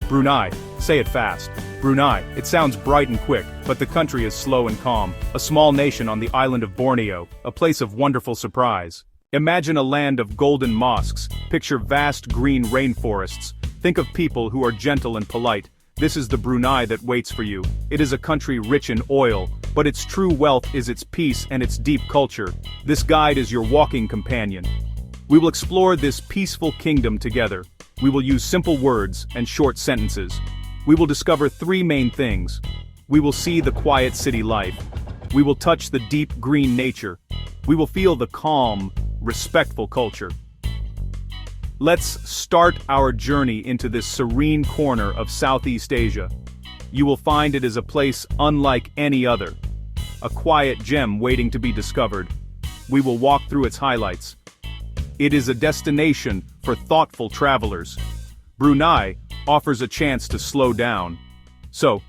Brunei, say it fast. Brunei, it sounds bright and quick, but the country is slow and calm, a small nation on the island of Borneo, a place of wonderful surprise. Imagine a land of golden mosques, picture vast green rainforests, think of people who are gentle and polite. This is the Brunei that waits for you. It is a country rich in oil, but its true wealth is its peace and its deep culture. This guide is your walking companion. We will explore this peaceful kingdom together. We will use simple words and short sentences. We will discover three main things. We will see the quiet city life. We will touch the deep green nature. We will feel the calm, respectful culture. Let's start our journey into this serene corner of Southeast Asia. You will find it is a place unlike any other. A quiet gem waiting to be discovered. We will walk through its highlights. It is a destination for thoughtful travelers. Brunei offers a chance to slow down. So,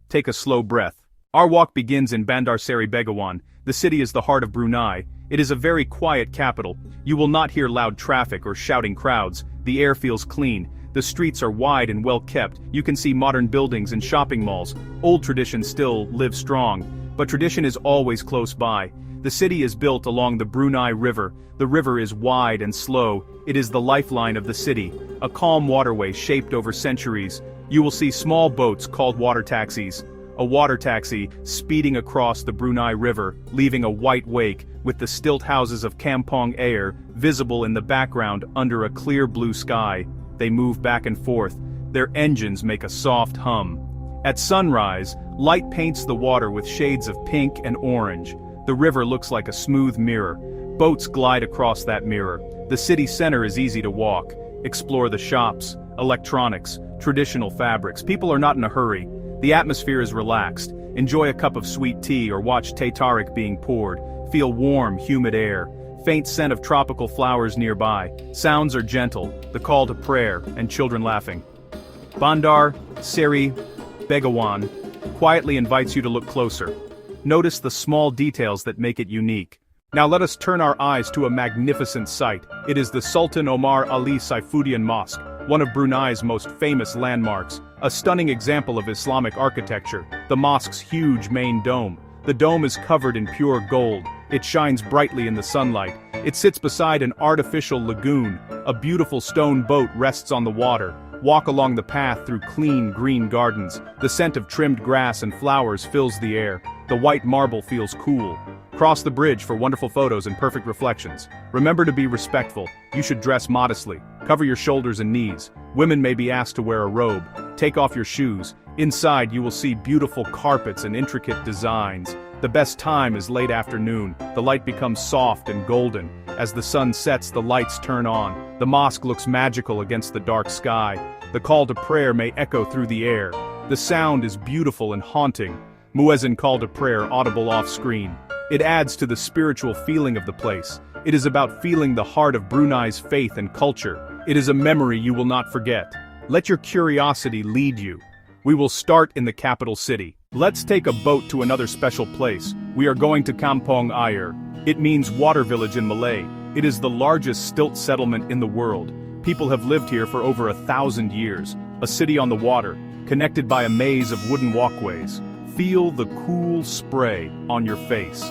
take a slow breath. Our walk begins in Bandar Seri Begawan. The city is the heart of Brunei. It is a very quiet capital. You will not hear loud traffic or shouting crowds. The air feels clean. The streets are wide and well kept. You can see modern buildings and shopping malls. Old traditions still live strong, but tradition is always close by. The city is built along the Brunei River. The river is wide and slow. It is the lifeline of the city, a calm waterway shaped over centuries. You will see small boats called water taxis. A water taxi speeding across the Brunei River, leaving a white wake, with the stilt houses of Kampong Air visible in the background under a clear blue sky. They move back and forth. Their engines make a soft hum. At sunrise, light paints the water with shades of pink and orange. The river looks like a smooth mirror. Boats glide across that mirror. The city center is easy to walk. Explore the shops, electronics, traditional fabrics. People are not in a hurry. The atmosphere is relaxed. Enjoy a cup of sweet tea or watch teh tarik being poured. Feel warm, humid air. Faint scent of tropical flowers nearby. Sounds are gentle, the call to prayer, and children laughing. Bandar Seri Begawan quietly invites you to look closer. Notice the small details that make it unique. Now let us turn our eyes to a magnificent sight. It is the Sultan Omar Ali Saifuddin Mosque, one of Brunei's most famous landmarks, a stunning example of Islamic architecture. The mosque's huge main dome. The dome is covered in pure gold. It shines brightly in the sunlight. It sits beside an artificial lagoon. A beautiful stone boat rests on the water. Walk along the path through clean green gardens. The scent of trimmed grass and flowers fills the air. The white marble feels cool. Cross the bridge for wonderful photos and perfect reflections. Remember to be respectful. You should dress modestly. Cover your shoulders and knees. Women may be asked to wear a robe. Take off your shoes. Inside you will see beautiful carpets and intricate designs. The best time is late afternoon. The light becomes soft and golden. As the sun sets, the lights turn on. The mosque looks magical against the dark sky. The call to prayer may echo through the air. The sound is beautiful and haunting. Muezzin call to prayer audible off-screen. It adds to the spiritual feeling of the place. It is about feeling the heart of Brunei's faith and culture. It is a memory you will not forget. Let your curiosity lead you. We will start in the capital city. Let's take a boat to another special place. We are going to Kampong Air. It means water village in Malay. It is the largest stilt settlement in the world. People have lived here for over 1,000 years. A city on the water, connected by a maze of wooden walkways. Feel the cool spray on your face.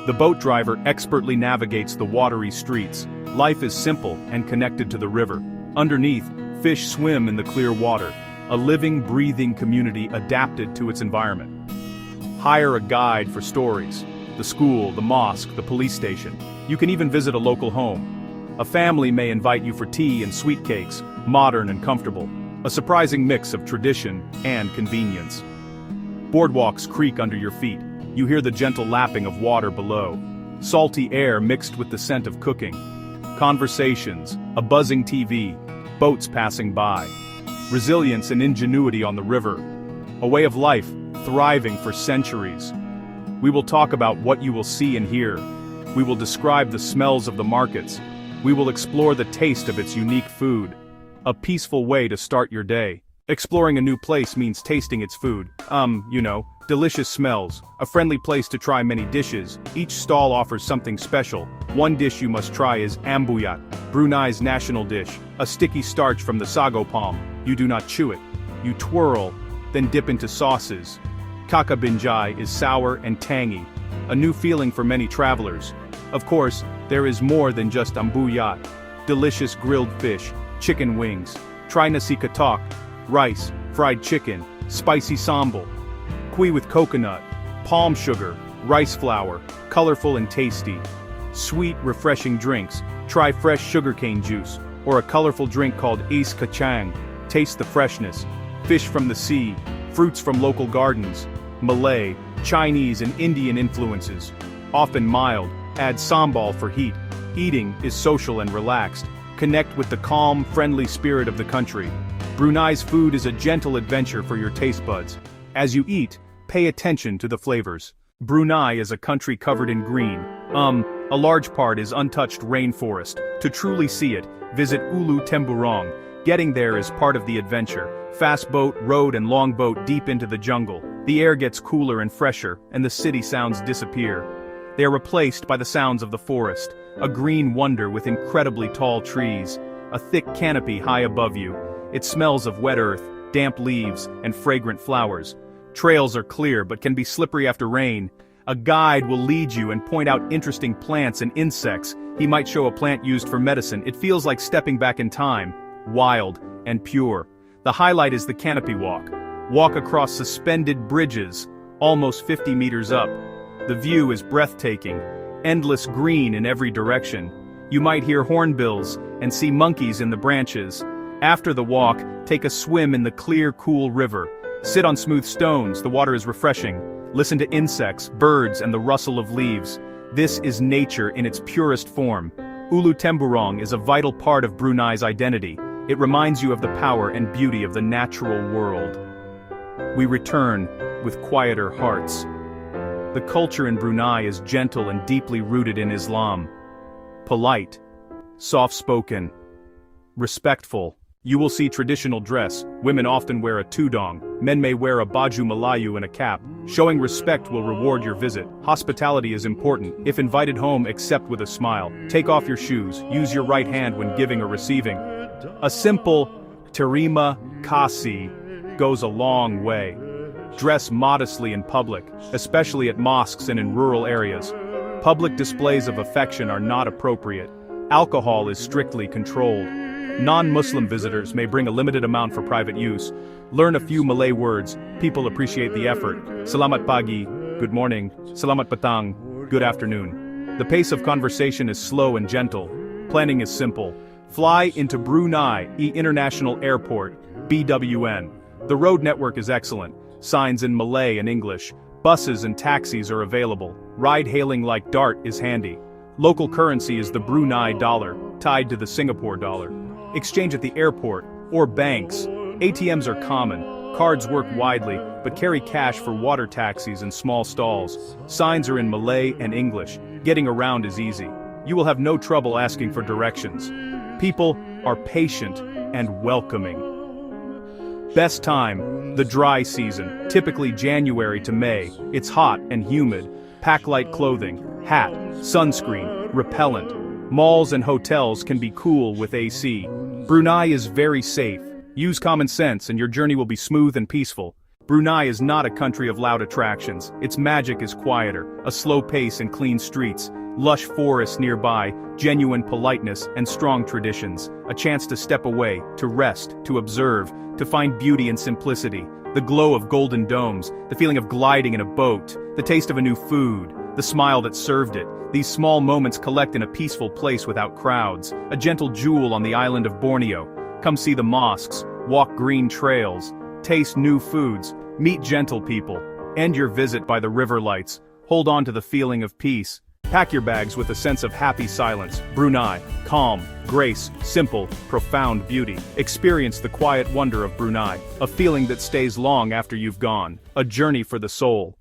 The boat driver expertly navigates the watery streets. Life is simple and connected to the river. Underneath, fish swim in the clear water. A living, breathing community adapted to its environment. Hire a guide for stories. The school, the mosque, the police station. You can even visit a local home. A family may invite you for tea and sweet cakes, modern and comfortable. A surprising mix of tradition and convenience. Boardwalks creak under your feet. You hear the gentle lapping of water below. Salty air mixed with the scent of cooking. Conversations, a buzzing TV, boats passing by. Resilience and ingenuity on the river. A way of life, thriving for centuries. We will talk about what you will see and hear. We will describe the smells of the markets. We will explore the taste of its unique food. A peaceful way to start your day. Exploring a new place means tasting its food. Delicious smells. A friendly place to try many dishes. Each stall offers something special. One dish you must try is ambuyat, Brunei's national dish. A sticky starch from the sago palm. You do not chew it. You twirl, then dip into sauces. Kakak binjai is sour and tangy, a new feeling for many travelers. Of course, there is more than just ambuyat. Delicious grilled fish, chicken wings. Try nasi katok, rice, fried chicken, spicy sambal. Kui with coconut, palm sugar, rice flour, colorful and tasty. Sweet, refreshing drinks. Try fresh sugarcane juice, or a colorful drink called is kacang. Taste the freshness. Fish from the sea, fruits from local gardens. Malay, Chinese and Indian influences. Often mild, add sambal for heat. Eating is social and relaxed. Connect with the calm, friendly spirit of the country. Brunei's food is a gentle adventure for your taste buds. As you eat, pay attention to the flavors. Brunei is a country covered in green. A large part is untouched rainforest. To truly see it, visit Ulu Temburong. Getting there is part of the adventure. Fast boat, road and longboat deep into the jungle. The air gets cooler and fresher, and the city sounds disappear. They are replaced by the sounds of the forest, a green wonder with incredibly tall trees, a thick canopy high above you. It smells of wet earth, damp leaves, and fragrant flowers. Trails are clear but can be slippery after rain. A guide will lead you and point out interesting plants and insects. He might show a plant used for medicine. It feels like stepping back in time, wild and pure. The highlight is the canopy walk. Walk across suspended bridges, almost 50 meters up. The view is breathtaking, endless green in every direction. You might hear hornbills and see monkeys in the branches. After the walk, take a swim in the clear, cool river. Sit on smooth stones, the water is refreshing. Listen to insects, birds, and the rustle of leaves. This is nature in its purest form. Ulu Temburong is a vital part of Brunei's identity. It reminds you of the power and beauty of the natural world. We return with quieter hearts. The culture in Brunei is gentle and deeply rooted in Islam. Polite, soft-spoken, respectful. You will see traditional dress. Women often wear a tudong. Men may wear a baju Melayu and a cap. Showing respect will reward your visit. Hospitality is important. If invited home, accept with a smile. Take off your shoes. Use your right hand when giving or receiving. A simple terima kasih goes a long way. Dress modestly in public, especially at mosques and in rural areas. Public displays of affection are not appropriate. Alcohol is strictly controlled. Non-Muslim visitors may bring a limited amount for private use. Learn a few Malay words. People appreciate the effort. Selamat pagi, good morning. Selamat petang, good afternoon. The pace of conversation is slow and gentle. Planning is simple. Fly into Brunei International Airport, BWN. The road network is excellent. Signs in Malay and English. Buses and taxis are available. Ride-hailing like Dart is handy. Local currency is the Brunei dollar, tied to the Singapore dollar. Exchange at the airport, or banks. ATMs are common. Cards work widely, but carry cash for water taxis and small stalls. Signs are in Malay and English. Getting around is easy. You will have no trouble asking for directions. People are patient and welcoming. Best time, the dry season, typically January to May. It's hot and humid. Pack light clothing, hat, sunscreen, repellent. Malls and hotels can be cool with AC. Brunei is very safe. Use common sense and your journey will be smooth and peaceful. Brunei is not a country of loud attractions. Its magic is quieter, a slow pace and clean streets, lush forests nearby, genuine politeness and strong traditions. A chance to step away, to rest, to observe, to find beauty in simplicity. The glow of golden domes, the feeling of gliding in a boat, the taste of a new food, the smile that served it. These small moments collect in a peaceful place without crowds, a gentle jewel on the island of Borneo. Come see the mosques, walk green trails, taste new foods, meet gentle people. End your visit by the river lights. Hold on to the feeling of peace. Pack your bags with a sense of happy silence. Brunei, calm, grace, simple, profound beauty. Experience the quiet wonder of Brunei, a feeling that stays long after you've gone. A journey for the soul.